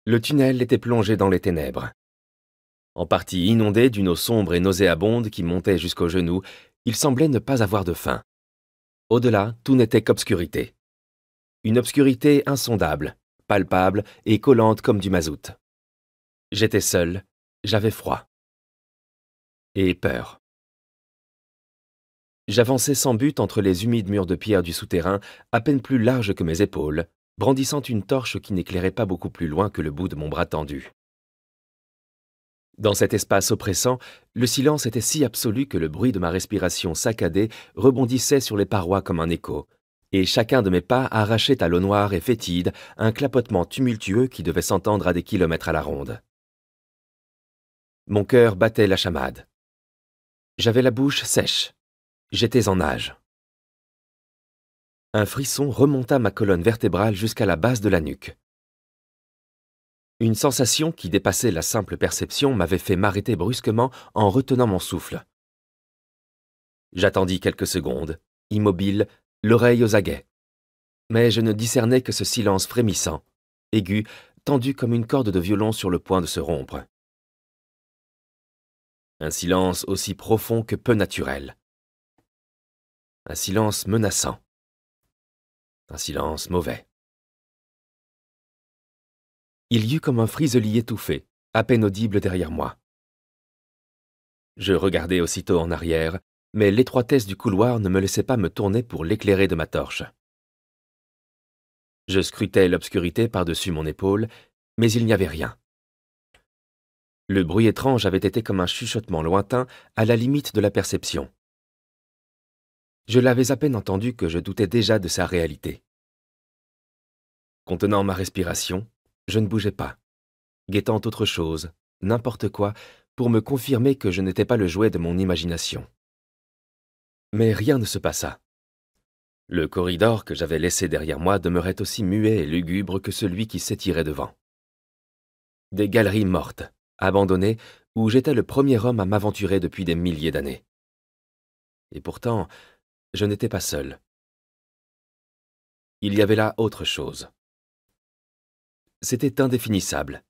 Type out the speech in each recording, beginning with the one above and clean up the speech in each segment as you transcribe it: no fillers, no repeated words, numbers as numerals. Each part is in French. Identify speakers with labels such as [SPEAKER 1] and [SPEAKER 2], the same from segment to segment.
[SPEAKER 1] Le tunnel était plongé dans les ténèbres. En partie inondé d'une eau sombre et nauséabonde qui montait jusqu'aux genoux, il semblait ne pas avoir de fin. Au-delà, tout n'était qu'obscurité. Une obscurité insondable, palpable et collante comme du mazout. J'étais seul, j'avais froid. Et peur. J'avançais sans but entre les humides murs de pierre du souterrain, à peine plus larges que mes épaules, brandissant une torche qui n'éclairait pas beaucoup plus loin que le bout de mon bras tendu. Dans cet espace oppressant, le silence était si absolu que le bruit de ma respiration saccadée rebondissait sur les parois comme un écho, et chacun de mes pas arrachait à l'eau noire et fétide un clapotement tumultueux qui devait s'entendre à des kilomètres à la ronde. Mon cœur battait la chamade. J'avais la bouche sèche. J'étais en nage. Un frisson remonta ma colonne vertébrale jusqu'à la base de la nuque. Une sensation qui dépassait la simple perception m'avait fait m'arrêter brusquement en retenant mon souffle. J'attendis quelques secondes, immobile, l'oreille aux aguets. Mais je ne discernais que ce silence frémissant, aigu, tendu comme une corde de violon sur le point de se rompre. Un silence aussi profond que peu naturel. Un silence menaçant. Un silence mauvais. Il y eut comme un friseli étouffé, à peine audible derrière moi. Je regardai aussitôt en arrière, mais l'étroitesse du couloir ne me laissait pas me tourner pour l'éclairer de ma torche. Je scrutais l'obscurité par-dessus mon épaule, mais il n'y avait rien. Le bruit étrange avait été comme un chuchotement lointain à la limite de la perception. Je l'avais à peine entendu que je doutais déjà de sa réalité. Contenant ma respiration, je ne bougeais pas, guettant autre chose, n'importe quoi, pour me confirmer que je n'étais pas le jouet de mon imagination. Mais rien ne se passa. Le corridor que j'avais laissé derrière moi demeurait aussi muet et lugubre que celui qui s'étirait devant. Des galeries mortes, abandonnées, où j'étais le premier homme à m'aventurer depuis des milliers d'années. Et pourtant, je n'étais pas seul. Il y avait là autre chose. C'était indéfinissable,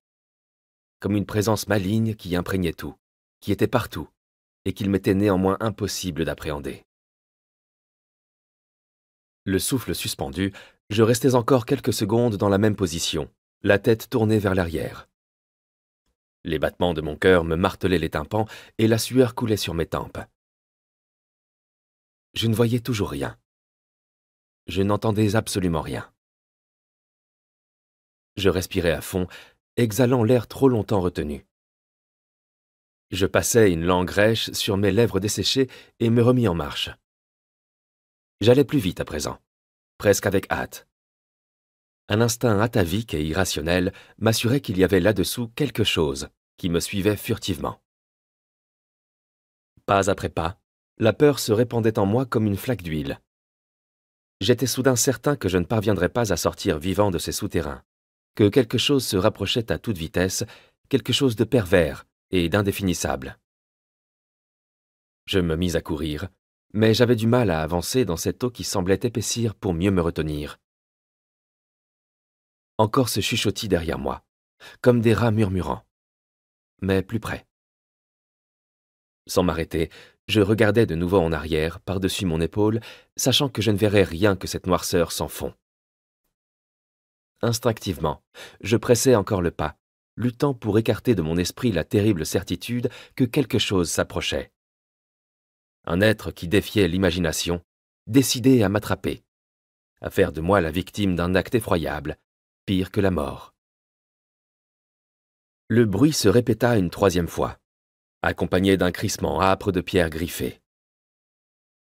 [SPEAKER 1] comme une présence maligne qui imprégnait tout, qui était partout, et qu'il m'était néanmoins impossible d'appréhender. Le souffle suspendu, je restais encore quelques secondes dans la même position, la tête tournée vers l'arrière. Les battements de mon cœur me martelaient les tympans et la sueur coulait sur mes tempes. Je ne voyais toujours rien. Je n'entendais absolument rien. Je respirais à fond, exhalant l'air trop longtemps retenu. Je passai une langue rêche sur mes lèvres desséchées et me remis en marche. J'allais plus vite à présent, presque avec hâte. Un instinct atavique et irrationnel m'assurait qu'il y avait là-dessous quelque chose qui me suivait furtivement. Pas après pas, la peur se répandait en moi comme une flaque d'huile. J'étais soudain certain que je ne parviendrais pas à sortir vivant de ces souterrains, que quelque chose se rapprochait à toute vitesse, quelque chose de pervers et d'indéfinissable. Je me mis à courir, mais j'avais du mal à avancer dans cette eau qui semblait épaissir pour mieux me retenir. Encore ce chuchotis derrière moi, comme des rats murmurant, mais plus près. Sans m'arrêter, je regardais de nouveau en arrière, par-dessus mon épaule, sachant que je ne verrais rien que cette noirceur sans fond. Instinctivement, je pressais encore le pas, luttant pour écarter de mon esprit la terrible certitude que quelque chose s'approchait. Un être qui défiait l'imagination, décidé à m'attraper, à faire de moi la victime d'un acte effroyable, pire que la mort. Le bruit se répéta une troisième fois, accompagné d'un crissement âpre de pierres griffées.